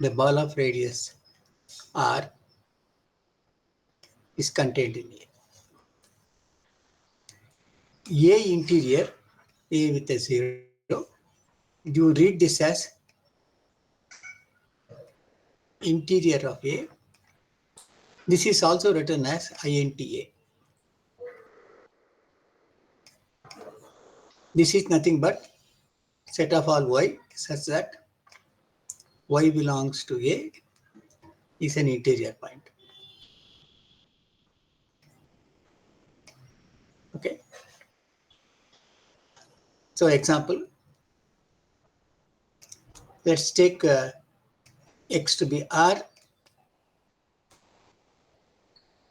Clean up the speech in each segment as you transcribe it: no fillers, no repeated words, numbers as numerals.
the ball of radius R is contained in A. A interior, A with a 0, you read this as interior of A. This is also written as INTA. This is nothing but set of all y such that y belongs to A is an interior point. Okay. So example, let's take x to be R,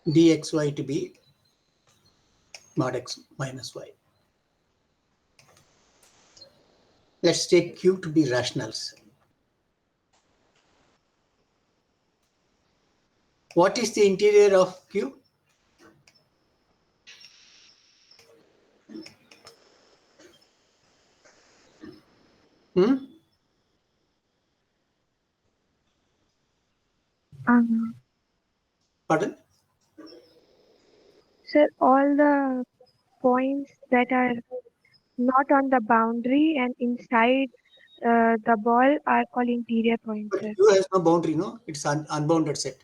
dxy to be mod x minus y. Let's take Q to be rationals. What is the interior of Q? Pardon? Sir, all the points that are not on the boundary and inside the ball are called interior points, But sir. Q has no boundary, no? It's an unbounded set.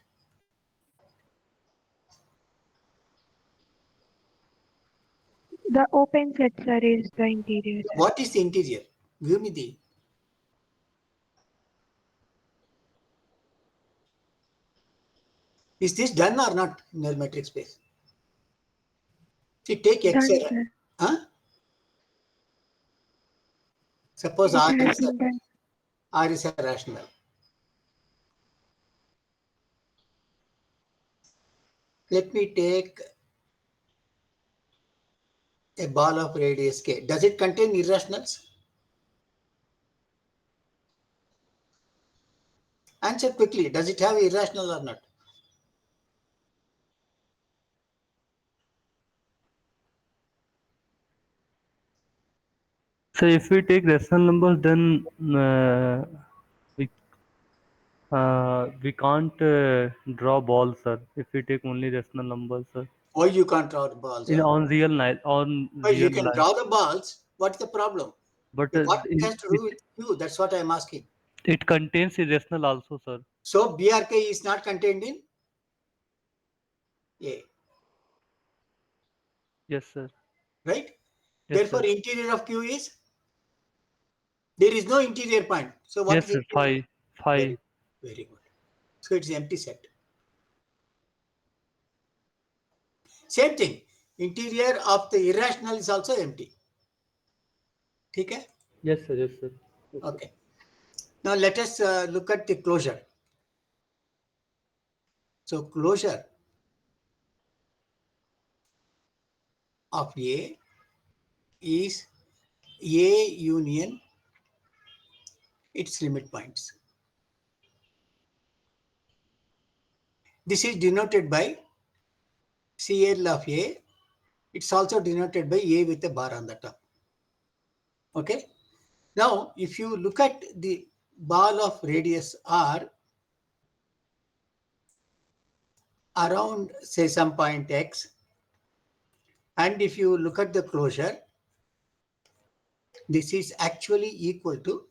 The open set, sir, is the interior, sir. What is the interior? Give me the. Is this done or not in the metric space? See, take X. Done, sir. Huh? Suppose It has been done. R is a rational. Let me take a ball of radius K. Does it contain irrationals? Answer quickly. Does it have irrational or not? So if we take rational numbers, then we can't draw balls, sir. If we take only rational numbers, sir. Why you can't draw the balls? In Huh? on real life, on Well, you real can life. draw the balls. What's the problem? But What it has to do with Q? That's what I'm asking. it contains irrational also, sir. So BRK is not contained in A. Yes, sir. Right? Yes, Therefore, sir. interior of Q is, there is no interior point. So what Yes, is sir. interior? Phi. Very good. So it's empty set. Same thing. Interior of the irrational is also empty. Okay? Yes, sir. Yes, sir. Okay. Now let us look at the closure. So closure of A is A union its limit points. This is denoted by CL of A. It's also denoted by A with a bar on the top. Okay. Now, if you look at the ball of radius R around, say, some point X, and if you look at the closure, this is actually equal to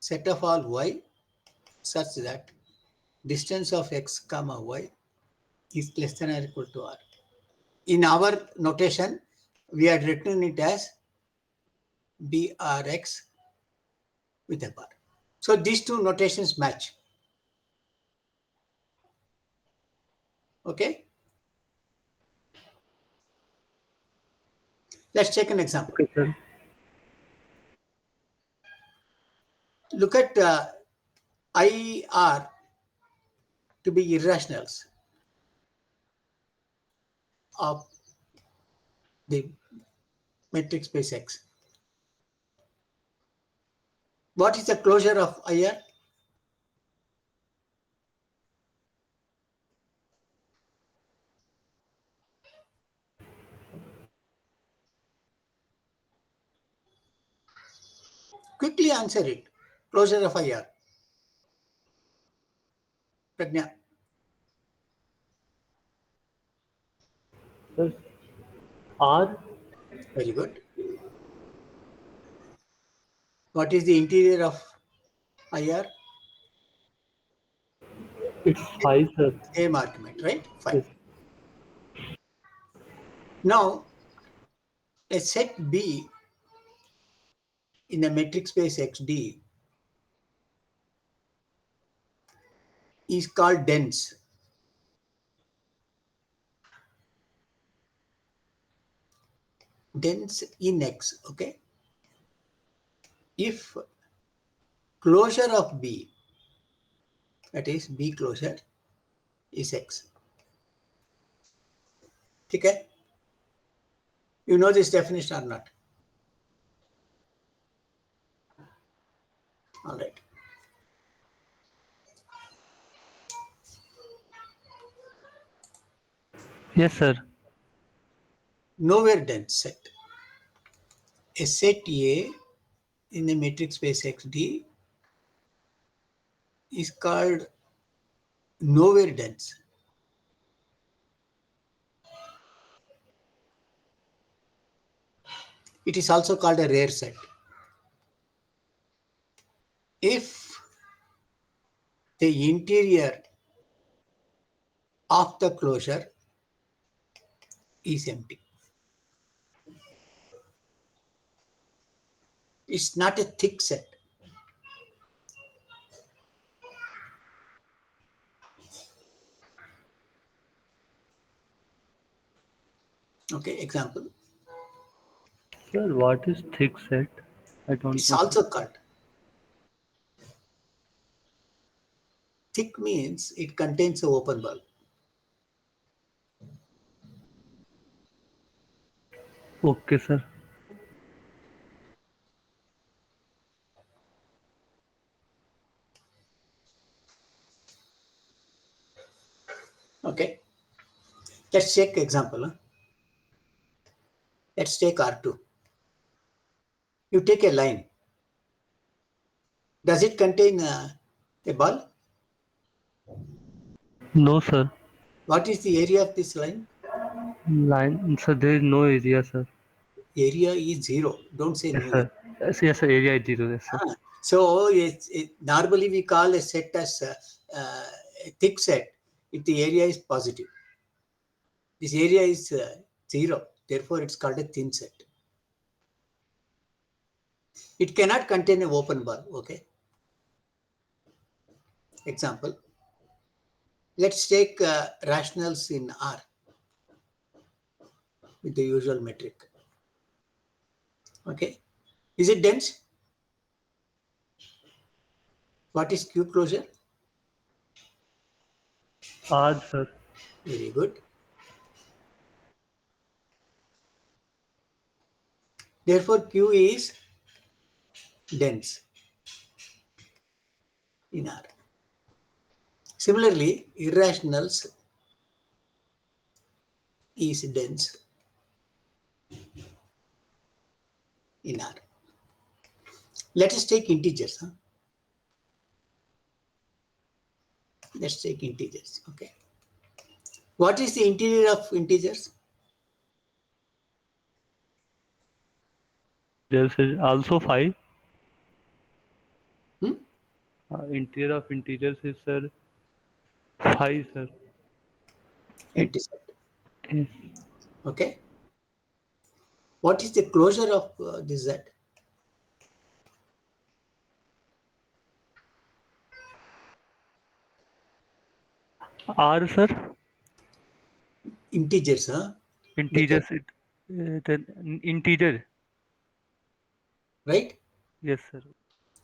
set of all y such that distance of x comma y is less than or equal to R. In our notation, we had written it as BRX with a bar. So these two notations match. Okay. Let's take an example. Okay, sir. Look at IR to be irrationals of the metric space X. What is the closure of IR? Quickly answer it. Closure of IR. Pragna. Sir, R. Very good. What is the interior of IR? It's 5, sir. Same argument, right? Fine. Yes. Now, a set B in a metric space XD is called dense. Dense in X, okay? If closure of B, that is B closure, is X. Okay? You know this definition or not? All right. Yes, sir. Nowhere dense set. A set A in a metric space XD is called nowhere dense. It is also called a rare set. If the interior of the closure is empty. It's not a thick set. Okay, example. Sir, what is thick set? I don't It's know. also called. Thick means it contains an open bulb. Okay, sir. Okay. Let's take example. Let's take R2. You take a line. Does it contain a bulb? No, sir. What is the area of this line? Line, sir, there is no area, sir. Area is 0. Don't say Yes, no. sir. Yes, sir. Area is 0. Yes, sir. So normally we call a set as a thick set if the area is positive. This area is 0. Therefore, it's called a thin set. It cannot contain an open bulb. Okay. Example. Let's take rationals in R with the usual metric. Okay. Is it dense? What is Q closure? R, sir. Very good. Therefore, Q is dense in R. Similarly, irrationals is dense in R. Let us take integers. Huh? Let's take integers. Okay. What is the interior of integers? There is also 5. Hmm? Interior of integers is, sir, 5, sir. Empty set. Yes. Okay. What is the closure of this Z? R, sir. Integers. Huh? Integers. Then integer. Right? Yes, sir.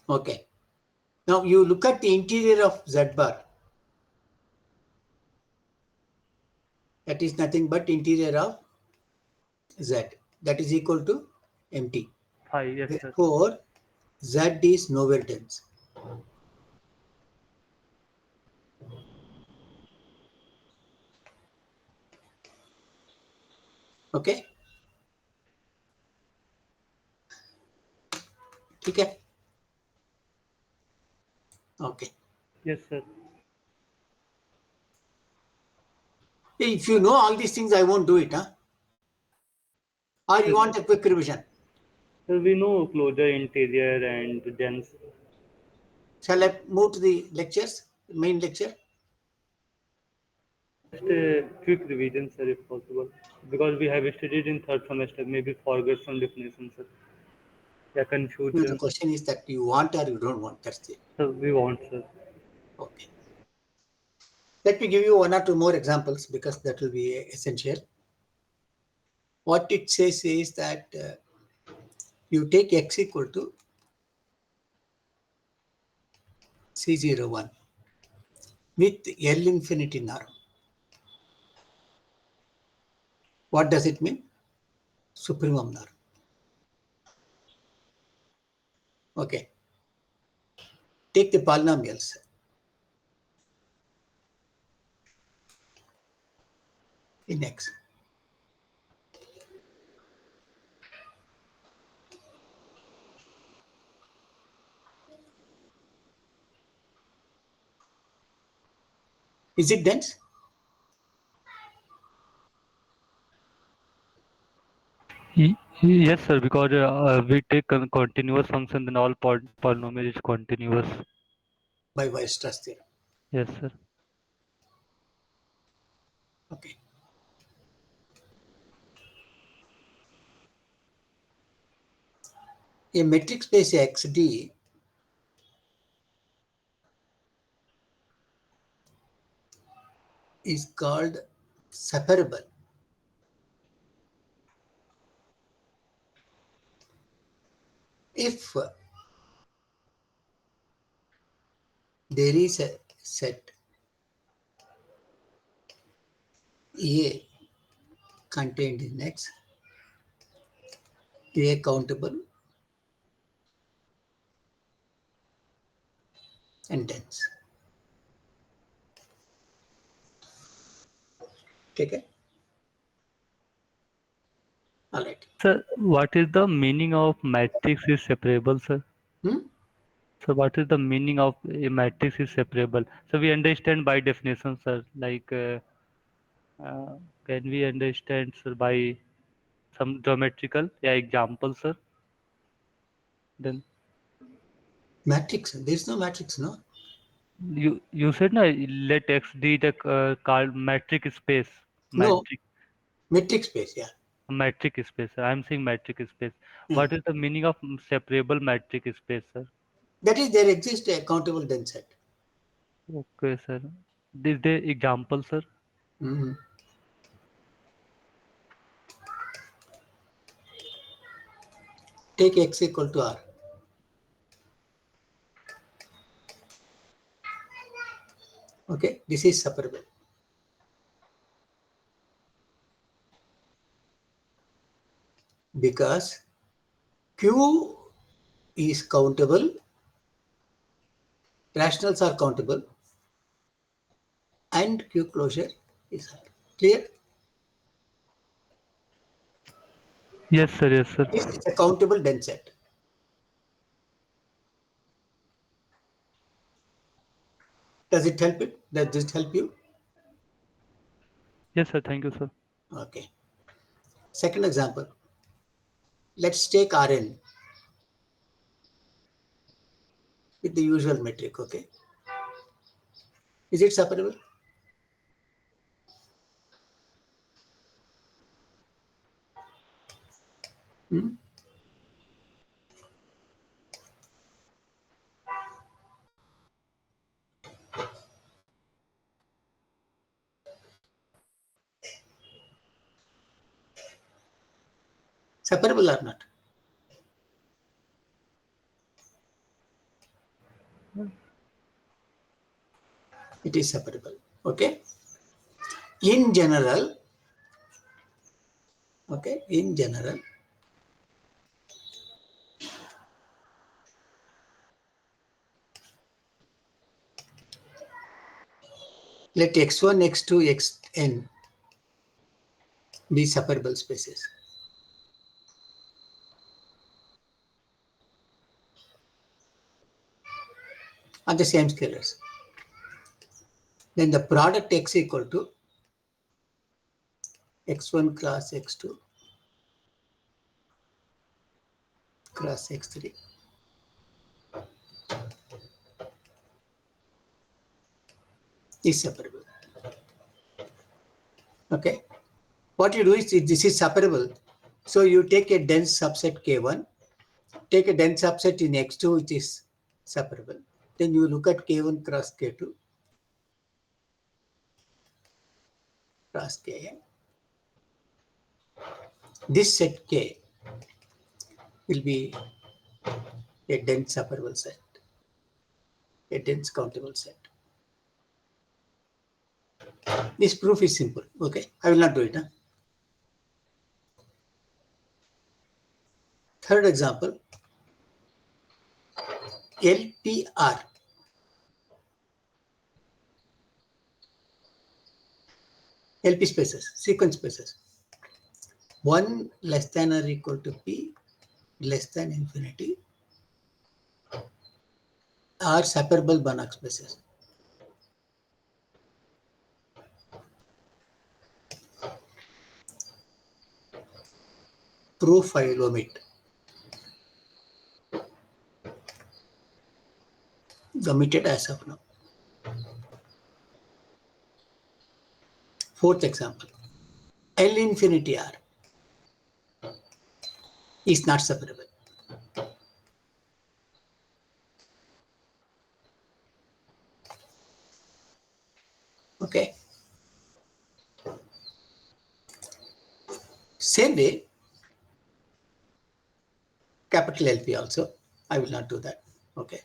Okay. Now you look at the interior of Z bar. That is nothing but interior of Z. That is equal to empty. 5. Yes, sir. Therefore, Z is nowhere dense. Okay. ठीक है Okay. Yes, sir. If you know all these things, I won't do it, huh? Or you want a quick revision? So we know closure, interior, and dense. Shall I move to the lectures, main lecture? Just a quick revision, sir, if possible, because we have studied in third semester. Maybe forget some definitions, sir. Yeah, No, the confusion. question is that you want or you don't want. That's it. So we want, sir. Okay. Let me give you one or two more examples because that will be essential. What it says is that you take x equal to C01 with L infinity norm. What does it mean? Supremum norm. Okay. Take the polynomials. In X. Is it dense? Yes, sir, because we take continuous function, then all polynomial is continuous. By Weierstrass theorem. Yes, sir. Okay. A metric space XD is called separable if there is a set A contained in X, A countable and dense. Okay. All right. Sir, what is the meaning of matrix is separable, sir? Hmm? So what is the meaning of a matrix is separable? So we understand by definition, sir. Like, can we understand, sir, by some geometrical yeah, example, sir? Then Matrix. There is no matrix, no? you said na let X be the called metric space. No. Metric Metric space, yeah. metric space. Sir. I'm saying metric space. Hmm. What is the meaning of separable metric space, sir? That is, there exists a countable dense set. Okay, sir. Is there example, sir? Mhm. Take X equal to R. Okay. This is separable. Because Q is countable, rationals are countable, and Q closure is R. Clear? Yes, sir. Yes, sir. This is a countable dense set. Does it help it? Does this help you? Yes, sir. Thank you, sir. Okay. Second example. Let's take Rn with the usual metric. Okay. Is it separable? Hmm? Separable or not? It is separable. Okay. In general, okay, in general, let x1, x2, xn be separable spaces. on the same scalars. Then the product x equal to x1 cross x2 cross x3 is separable. Okay. What you do is, if this is separable, so you take a dense subset K1, take a dense subset in X2 which is separable. Then you look at K1 cross K2 cross Kn. This set K will be a dense separable set, a dense countable set. This proof is simple. Okay, I will not do it. Huh? Third example, LPR. LP spaces, sequence spaces. 1 less than or equal to P less than infinity are separable Banach spaces. Proof I will omit. Omitted as of now. Fourth example, L infinity R is not separable. Okay. Same way, capital LP also. I will not do that. Okay.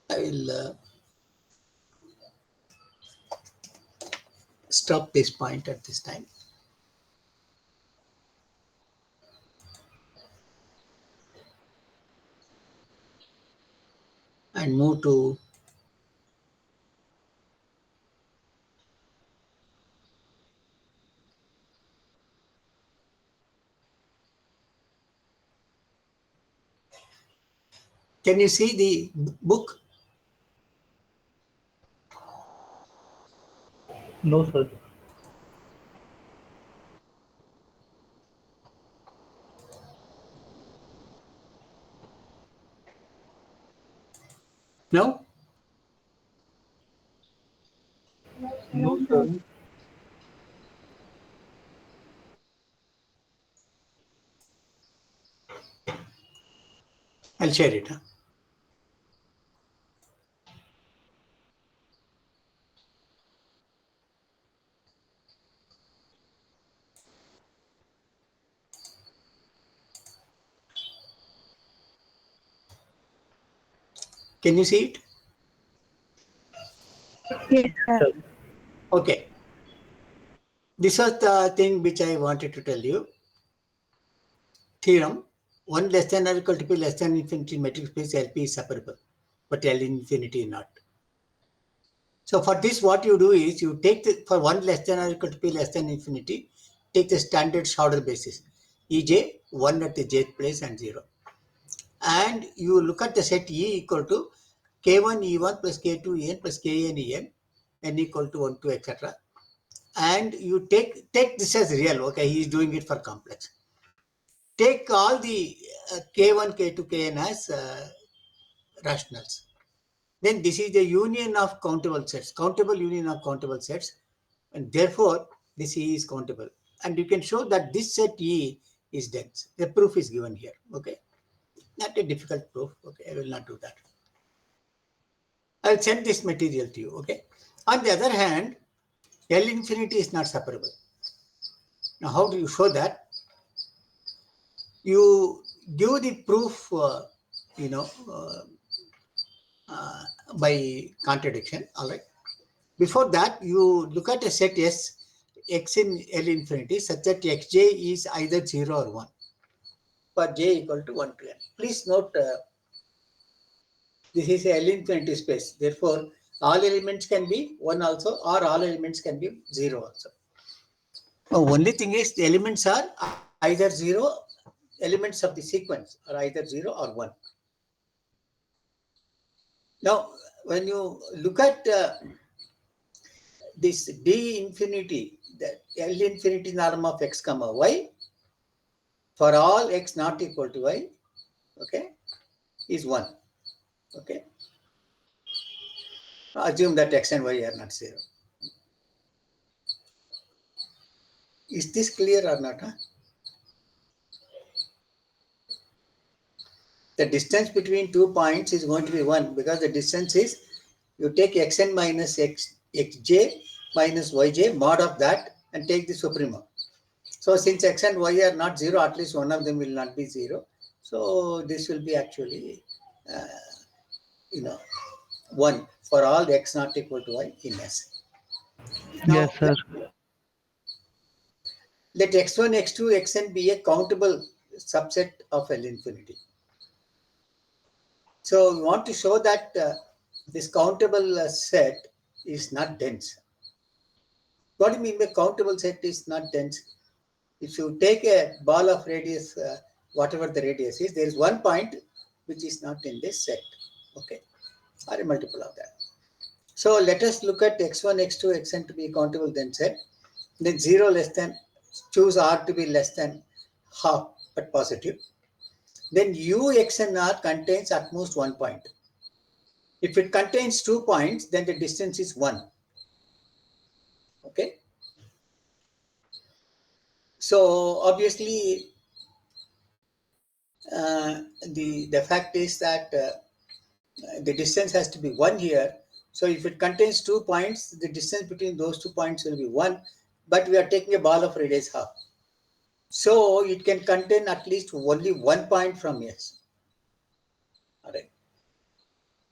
I will stop this point at this time. And move to can you see the book? No, sir. No? No, sir. I'll share it. Huh? Can you see it? Yes, sir. Sir. Okay. This was the thing which I wanted to tell you. Theorem, 1 less than or equal to P less than infinity metric space LP is separable, but L infinity not. So for this, what you do is you take for 1 less than or equal to P less than infinity, take the standard Schauder basis, Ej, 1 at the jth place and 0. And you look at the set E equal to K1 E1 plus K2 En plus Kn En, n equal to 1, 2, etc. And you take this as real. Okay, he is doing it for complex. Take all the K1, K2, Kn as rationals. Then this is the union of countable sets, countable union of countable sets, and therefore this E is countable. And you can show that this set E is dense. The proof is given here. Okay, not a difficult proof. Okay, I will not do that. I will send this material to you. Okay. On the other hand, L infinity is not separable. Now, how do you show that? You give the proof, by contradiction. All right. Before that, you look at a set S, X in L infinity, such that Xj is either 0 or 1 for j equal to 1 to n. Please note, this is a L infinity space. Therefore, All elements can be 1 also, or all elements can be 0 also. The only thing is the elements are either 0, elements of the sequence are either 0 or 1. Now, when you look at this D infinity, the L infinity norm of x comma y, for all x not equal to y, okay, is 1. Okay. Assume that x and y are not 0. Is this clear or not? Huh? The distance between 2 points is going to be 1, because the distance is, you take xn minus xj minus yj, mod of that, and take the supremum. So since x and y are not 0, at least one of them will not be 0. So this will be actually, 1 for all x not equal to y in S. Now, Yes, sir. let x1, x2, xn be a countable subset of L infinity. So we want to show that this countable set is not dense. What do you mean by countable set is not dense? If you take a ball of radius, whatever the radius is, there is one point which is not in this set, okay, or a multiple of that. So let us look at x1, x2, xn to be a countable dense set. Then 0 less than, choose R to be less than half but positive. Then U, X and R contains at most 1 point. If it contains 2 points, then the distance is 1. Okay. So obviously, the fact is that the distance has to be 1 here. So if it contains 2 points, the distance between those 2 points will be 1. But we are taking a ball of radius half. So it can contain at least only 1 point from S. All right.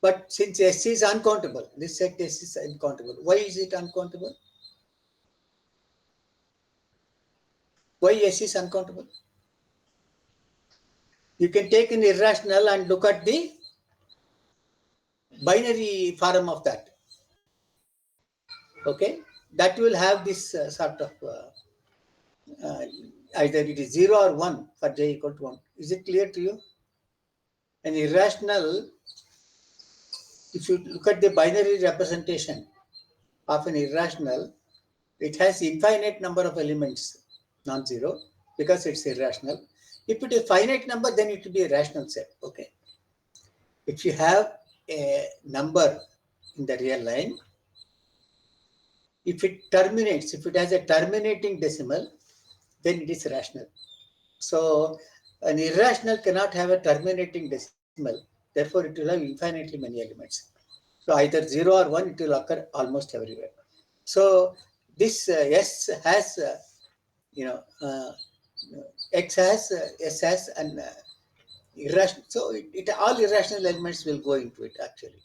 But since S is uncountable, this set S is uncountable. Why is it uncountable? Why S is uncountable? You can take an irrational and look at the binary form of that. Okay, that will have this sort of either it is 0 or 1 for j equal to 1. Is it clear to you? An irrational, if you look at the binary representation of an irrational, it has infinite number of elements, non-zero, because it's irrational. If it is finite number, then it will be a rational set. Okay. If you have a number in the real line, if it terminates, if it has a terminating decimal, then it is rational. So an irrational cannot have a terminating decimal. Therefore, it will have infinitely many elements. So either 0 or 1, it will occur almost everywhere. So this S has, X has, S has, and irrational. So all irrational elements will go into it actually.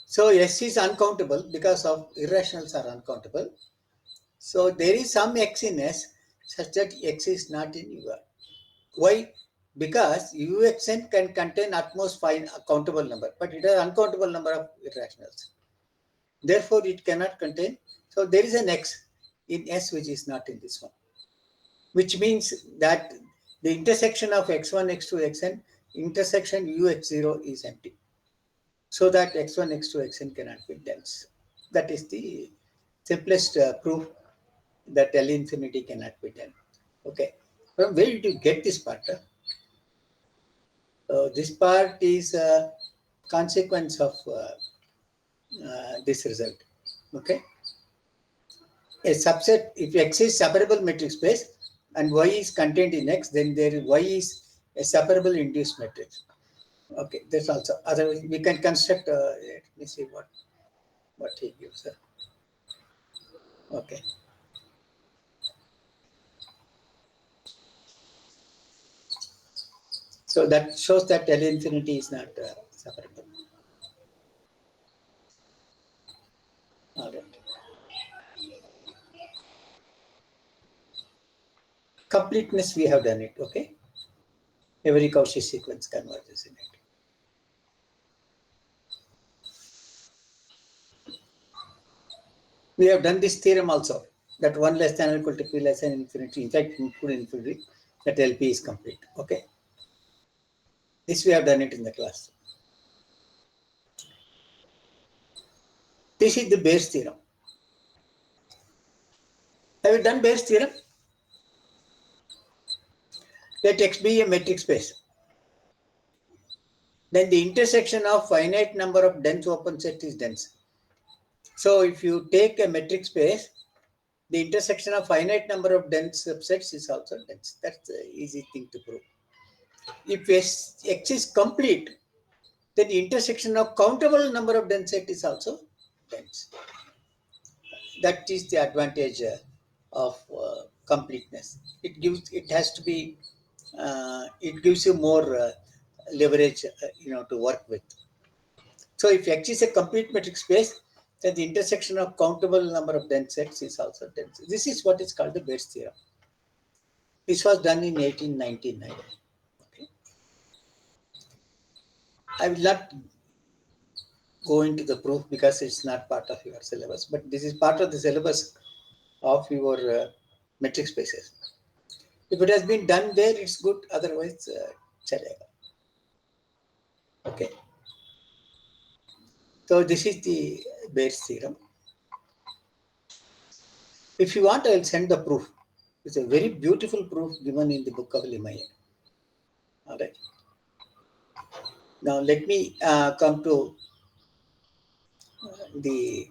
So S is uncountable because of irrationals are uncountable. So there is some X in S such that X is not in U. Why? Because UXN can contain at most 5 countable number, but it has uncountable number of irrationals. Therefore, it cannot contain. So there is an X in S which is not in this one, which means that the intersection of x1, x2, xn, intersection ux0 is empty. So that x1, x2, xn cannot be dense. That is the simplest proof that L infinity cannot be dense. Okay. From where did you get this part? This part is a consequence of this result. Okay. A subset, if X is separable metric space and Y is contained in X, then Y is a separable induced matrix. Okay, that's also. Otherwise, we can construct. Let me see what he gives. Okay. So that shows that L infinity is not separable. All right. Completeness, we have done it. Okay. Every Cauchy sequence converges in it. We have done this theorem also, that 1 less than or equal to p less than infinity. In fact, include infinity, that LP is complete. Okay. This we have done it in the class. This is the Bayes theorem. Have you done Bayes theorem? Let X be a metric space. Then the intersection of finite number of dense open set is dense. So if you take a metric space, the intersection of finite number of dense subsets is also dense. That's the easy thing to prove. If X is complete, then the intersection of countable number of dense set is also dense. That is the advantage of completeness. It gives you more leverage, to work with. So if X is a complete metric space, then the intersection of countable number of dense sets is also dense. This is what is called the Bayes theorem. This was done in 1899. Okay. I will not go into the proof because it's not part of your syllabus, but this is part of the syllabus of your metric spaces. If it has been done there, it's good. Otherwise, chalega. Okay. So this is the Bayes theorem. If you want, I'll send the proof. It's a very beautiful proof given in the book of Limaye. All right. Now let me come to the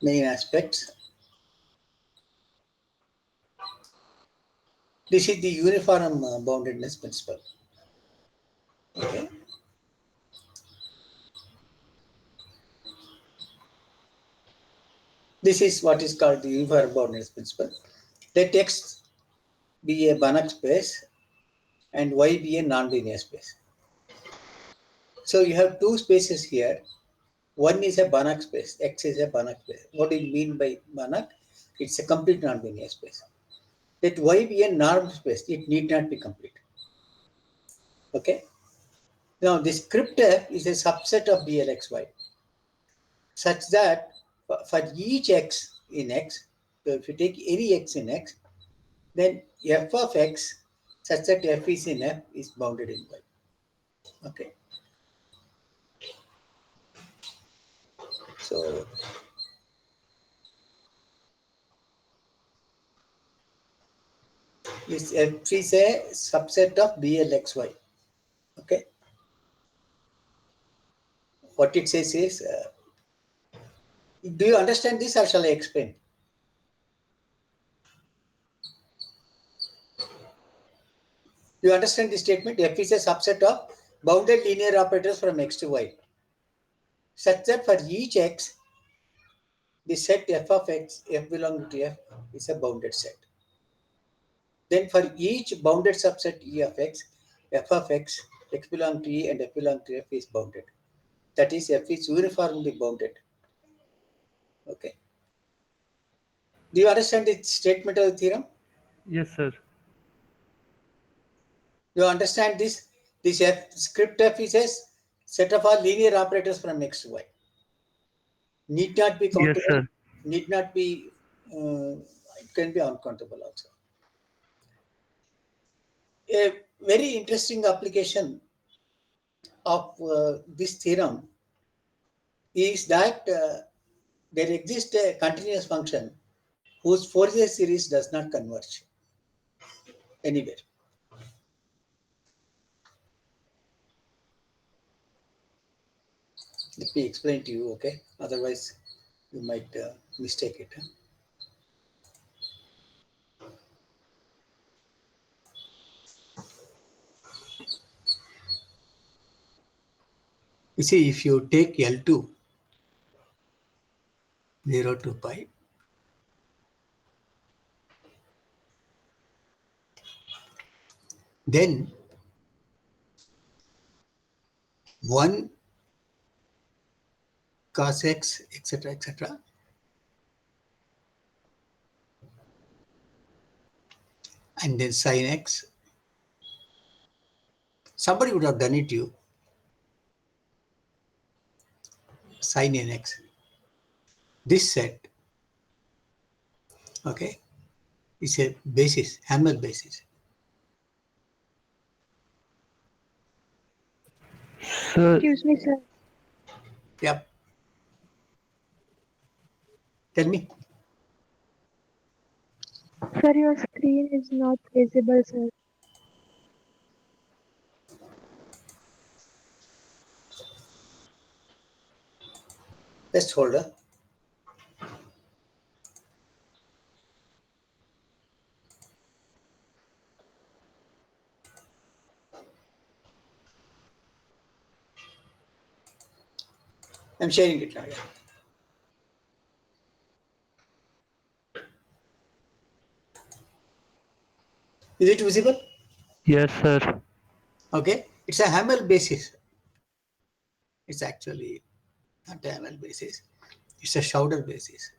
main aspects. This is the uniform boundedness principle. Okay. This is what is called the uniform boundedness principle. Let X be a Banach space and Y be a non-linear space. So you have two spaces here. One is a Banach space, X is a Banach space. What do you mean by Banach? It's a complete non-linear space. Let Y be a norm space, it need not be complete. Okay. Now this script F is a subset of BLXY such that for each X in X, so if you take any X in X, then F of X such that F is in F is bounded in Y. Okay. So this F is a subset of BLXY. Okay. What it says is, do you understand this or shall I explain? Do you understand the statement? F is a subset of bounded linear operators from X to Y such that for each X, the set F of X, F belonging to F, is a bounded set. Then for each bounded subset E of X, F of X, X belonging to E and F belonging to F is bounded. That is, F is uniformly bounded. Okay. Do you understand the statement of the theorem? Yes, sir. You understand this? This F, script F is a set of all linear operators from X to Y. Need not be countable. Yes, sir. Need not be, it can be uncountable also. A very interesting application of this theorem is that there exists a continuous function whose Fourier series does not converge anywhere. Let me explain to you, okay? Otherwise, you might mistake it. Huh? You see, if you take L2, 0 to pi, then 1 cos x, etc., etc., and then sin x. Somebody would have done it to you. Sin nx. This set Okay, it's a basis, Hamel basis. Sir, Excuse me, sir. Yep. Tell me. Sir, your screen is not visible, sir. Just hold on. I'm sharing it now. Yeah. Is it visible? yes, sir. Okay, it's a Hamel basis. It's actually not a Hamel basis. It's a Schauder basis.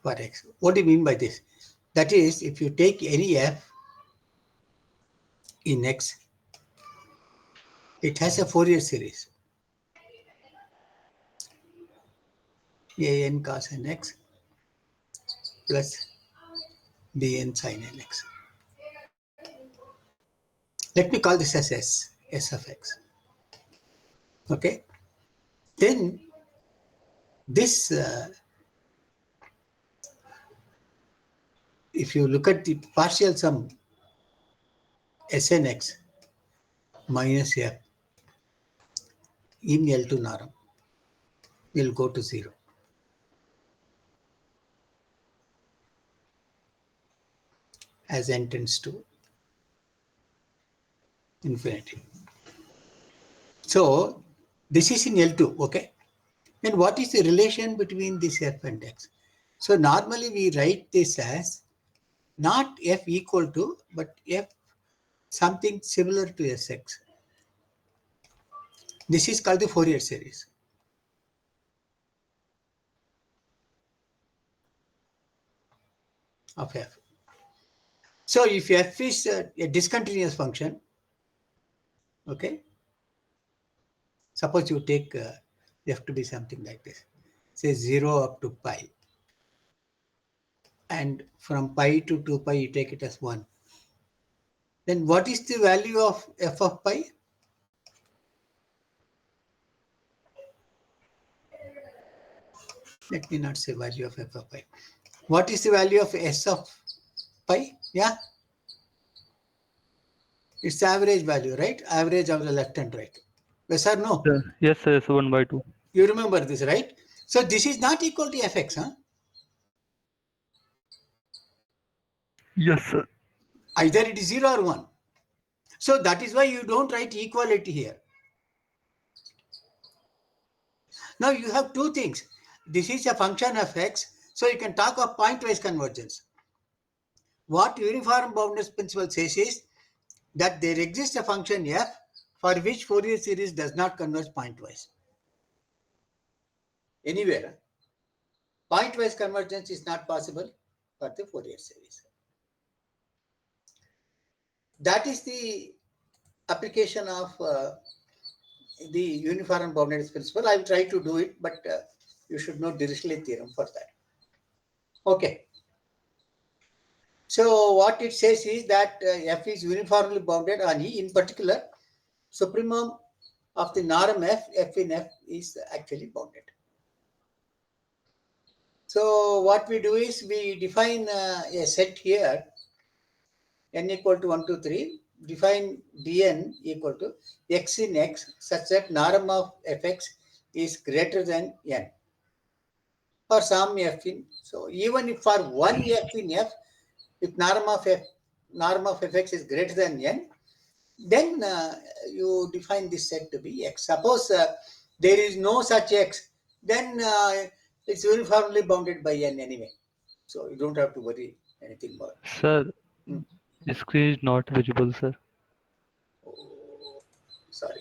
For X. What do you mean by this? That is, if you take any f in X, it has a Fourier series. An cos nx plus bn sin nx. Let me call this as S of x. Okay. Then this, if you look at the partial sum Snx minus f in L2 norm will go to 0. As n tends to infinity. So this is in L2, okay? And what is the relation between this f and x? So normally we write this as not f equal to, but f something similar to Sx. This is called the Fourier series. Of f. So if f is a discontinuous function, okay, suppose you take f to be something like this, say 0 up to pi, and from pi to 2 pi you take it as 1. Then what is the value of f of pi? Let me not say value of f of pi. What is the value of s of pi? Yeah, it's the average value, right? Average of the left and right. Yes or no? Yes, sir. Yes, 1 by 2. You remember this, right? So this is not equal to fx, huh? Yes, sir. Either it is 0 or 1. So that is why you don't write equality here. Now you have two things. This is a function of x, so you can talk of pointwise convergence. What uniform boundedness principle says is that there exists a function f for which Fourier series does not converge pointwise. Anywhere, pointwise convergence is not possible for the Fourier series. That is the application of the uniform boundedness principle. I will try to do it, but you should know Dirichlet theorem for that. Okay. So what it says is that f is uniformly bounded on E. In particular, supremum of the norm f in f is actually bounded. So what we do is we define a set here, n equal to 1, 2, 3, define dn equal to x in x such that norm of fx is greater than n for some f in. So even if for one f in f, if norm of fx is greater than n, then you define this set to be x. Suppose there is no such x, then it's uniformly bounded by n anyway. So you don't have to worry anything more. Sir, Hmm. the screen is not visible, sir. Sorry.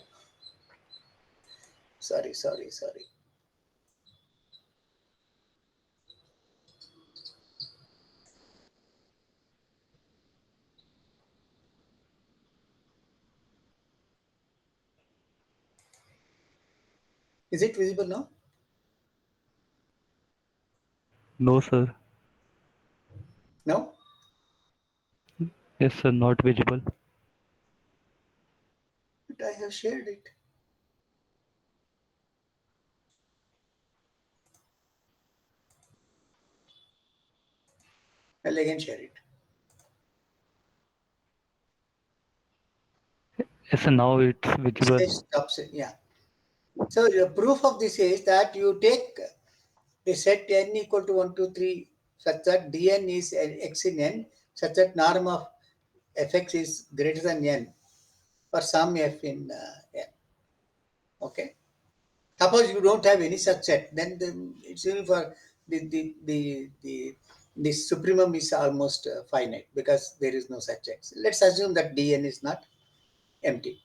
Sorry. Is it visible now? No, sir. No? Yes, sir. Not visible. But I have shared it. I'll again share it. Yes, sir. Now it's It visible. says stops it. Yeah. So the proof of this is that you take the set n equal to 1, 2, 3 such that dn is x in n such that norm of fx is greater than n for some f in n. Okay. Suppose you don't have any such set, then it's only for the supremum is almost finite because there is no such x. Let's assume that dn is not empty.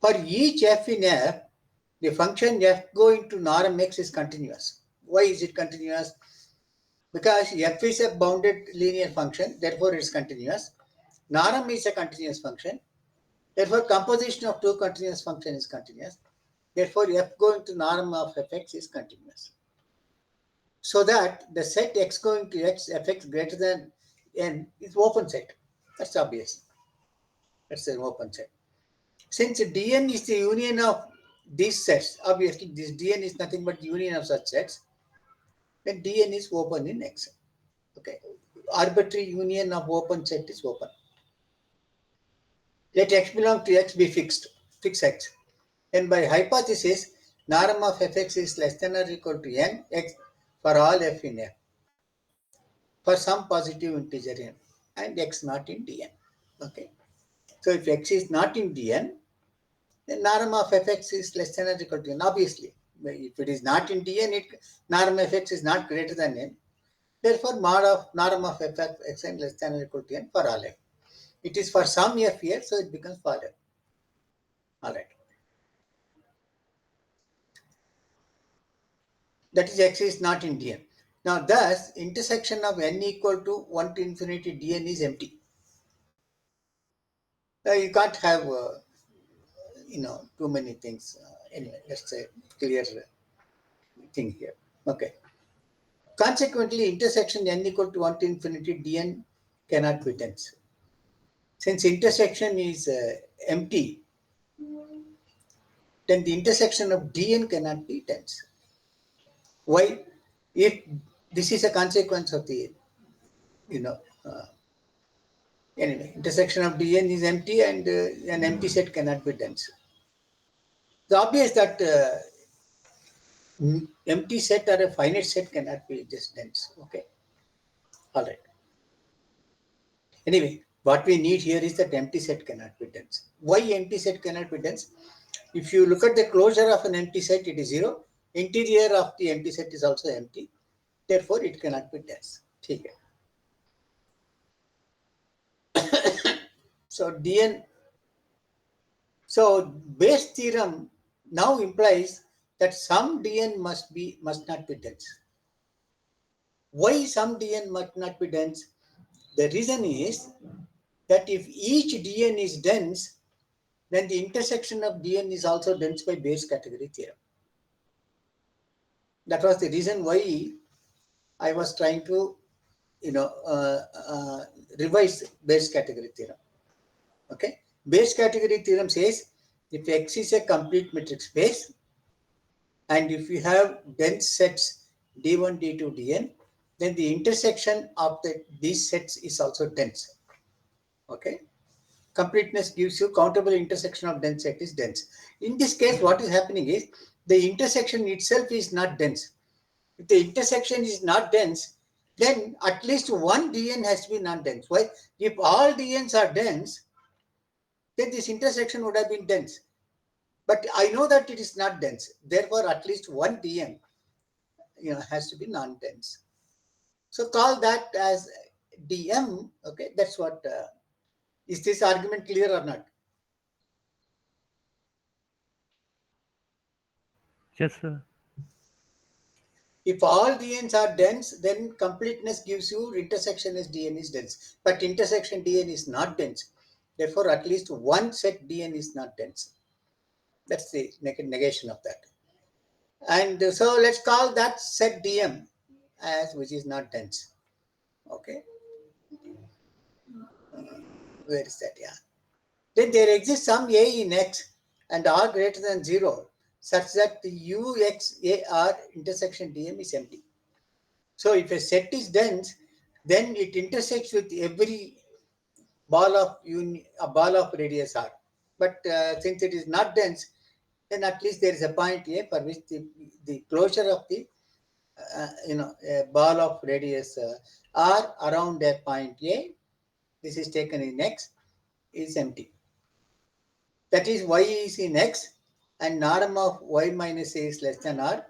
For each f in f, the function f going to norm x is continuous. Why is it continuous? Because f is a bounded linear function, therefore it's continuous. Norm is a continuous function, therefore composition of two continuous function is continuous. Therefore f going to norm of fx is continuous. So that the set x going to x fx greater than n is open set. That's obvious. That's an open set. Since dn is the union of these sets, obviously this dn is nothing but the union of such sets, then dn is open in x. Okay. Arbitrary union of open set is open. Let x belong to x be fixed. Fix x. And by hypothesis, norm of fx is less than or equal to n x for all f in f. For some positive integer n and x not in dn. Okay. So if x is not in dn, then norm of fx is less than or equal to n. Obviously, if it is not in dn, norm of fx is not greater than n. Therefore, norm of fx n less than or equal to n for all f. It is for some f here, so it becomes for f. All right. That is x is not in dn. Now, thus, intersection of n equal to 1 to infinity dn is empty. You can't have, too many things. Anyway, let's say clear thing here. Okay. Consequently, intersection n equal to 1 to infinity dn cannot be dense. Since intersection is empty, then the intersection of dn cannot be dense. Why? If this is a consequence of the, anyway, intersection of dn is empty and an empty set cannot be dense. It's obvious that empty set or a finite set cannot be just dense. Okay. All right. Anyway, what we need here is that empty set cannot be dense. Why empty set cannot be dense? If you look at the closure of an empty set, it is 0. Interior of the empty set is also empty. Therefore, it cannot be dense. Okay. So dn. So Bayes' theorem now implies that some dn must not be dense. Why some dn must not be dense? The reason is that if each dn is dense, then the intersection of dn is also dense by Bayes' category theorem. That was the reason why I was trying to, revise Bayes' category theorem. Okay, Bayes' category theorem says if X is a complete metric space, and if you have dense sets D1, D2, Dn, then the intersection of these sets is also dense. Okay. Completeness gives you countable intersection of dense set is dense. In this case, what is happening is the intersection itself is not dense. If the intersection is not dense, then at least one dn has to be non-dense. Why? If all dn's are dense, then this intersection would have been dense. But I know that it is not dense. Therefore, at least one dn has to be non-dense. So call that as dm. Okay, that's what. Is this argument clear or not? Yes, sir. If all dn's are dense, then completeness gives you intersection as dn is dense. But intersection dn is not dense. Therefore, at least one set dn is not dense. That's the negation of that. And so let's call that set Dm as which is not dense. Okay. Where is that? Yeah. Then there exists some A in X and R greater than 0 such that the UXAR intersection Dm is empty. So if a set is dense, then it intersects with every ball of radius R. But since it is not dense, then at least there is a point A for which the closure of the a ball of radius R around a point A, this is taken in X, is empty. That is, Y is in X and norm of Y minus A is less than R,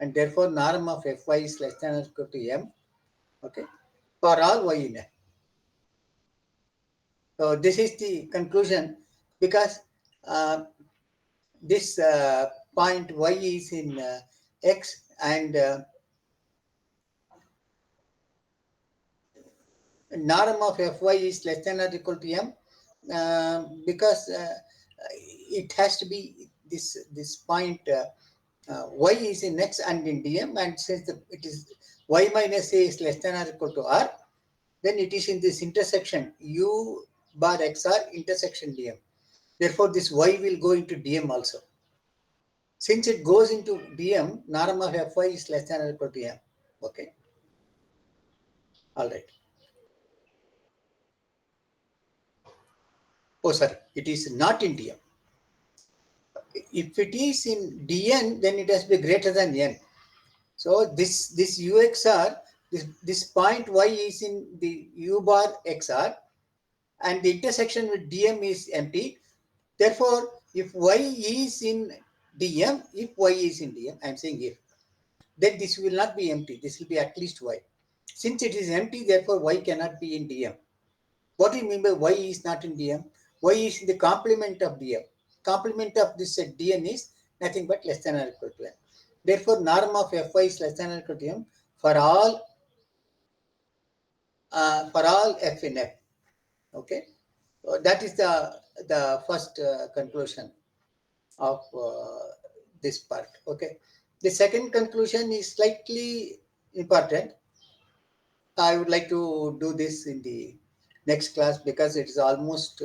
and therefore norm of Fy is less than or equal to M, okay, for all Y in M. So this is the conclusion, because this point Y is in X and norm of Fy is less than or equal to M, because it has to be this point Y is in X and in Dm, and since it is Y minus A is less than or equal to R, then it is in this intersection U bar XR intersection Dm. Therefore, this Y will go into Dm also. Since it goes into Dm, norm of Fy is less than or equal to M. Okay. All right. Oh, sorry. It is not in Dm. If it is in Dn, then it has to be greater than N. So this UXR, this point Y is in the U bar XR, and the intersection with Dm is empty. Therefore, if Y is in Dm, I'm saying if, then this will not be empty. This will be at least Y. Since it is empty, therefore Y cannot be in Dm. What do you mean by Y is not in Dm? Y is in the complement of Dm. Complement of this set Dn is nothing but less than or equal to N. Therefore, norm of Fy is less than or equal to M for all F in F. Okay, so that is the first conclusion of this part. Okay, the second conclusion is slightly important. I would like to do this in the next class because it is almost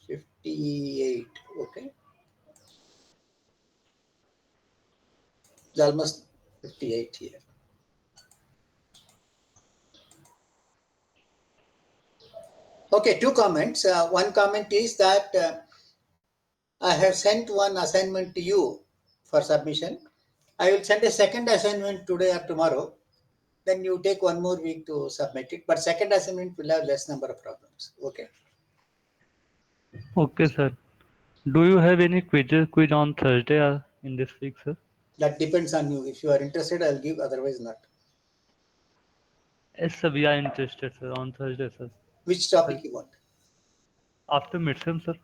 58. Okay, it's almost 58 here. Okay, two comments. One comment is that I have sent one assignment to you for submission. I will send a second assignment today or tomorrow. Then you take 1 more week to submit it. But second assignment will have less number of problems. Okay. Okay, sir. Do you have any quiz on Thursday in this week, sir? That depends on you. If you are interested, I'll give. Otherwise, not. Yes, sir. We are interested, sir, on Thursday, sir. Which topic you want? After midterm, sir.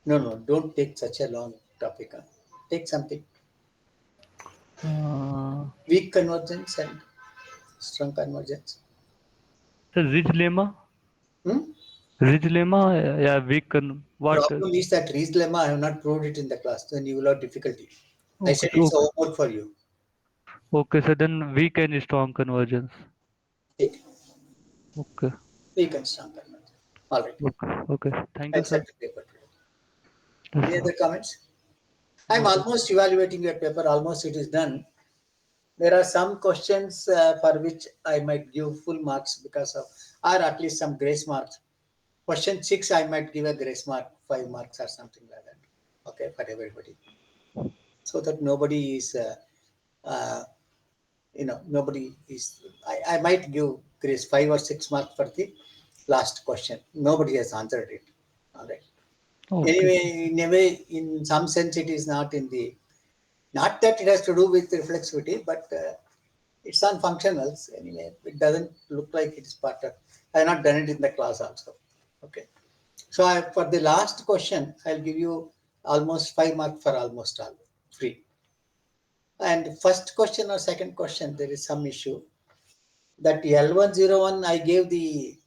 No. Don't take such a long topic. Huh? Take something. Weak convergence and strong convergence. Sir, Ridge lemma? Hmm? Ridge lemma? Yeah, what? Problem is that Rees lemma, I have not proved it in the class. Then you will have difficulty. I Okay, said it's a homework for you. okay, sir. Then weak and strong convergence. Take. Okay. Weak and strong convergence. All right. Okay. Thank you, I'll sir. send the paper today. Yes, Any sir. other comments? I'm almost evaluating your paper. Almost it is done. There are some questions for which I might give full marks because of, or at least some grace marks. Question 6, I might give a grace mark, 5 marks or something like that. Okay, for everybody. So that nobody is, nobody is, I might give grace 5 or 6 marks for the last question. Nobody has answered it. All right. Okay. Anyway, in some sense, it is not in the, not that it has to do with reflexivity, but it's on functionals. Anyway, it doesn't look like it is part of, I have not done it in the class also. Okay. So for the last question, I'll give you almost 5 marks for almost all, free. And first question or second question, there is some issue. That L101, I gave the,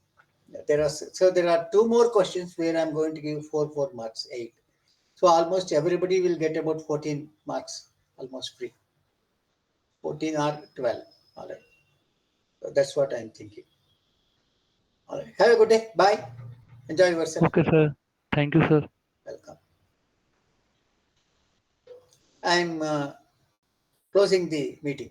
there are 2 more questions where I'm going to give 4 marks, 8. So almost everybody will get about 14 marks almost free. 14 or 12. All right. So that's what I'm thinking. All right. Have a good day. Bye. Enjoy yourself. Okay, sir. Thank you, sir. Welcome. I'm closing the meeting.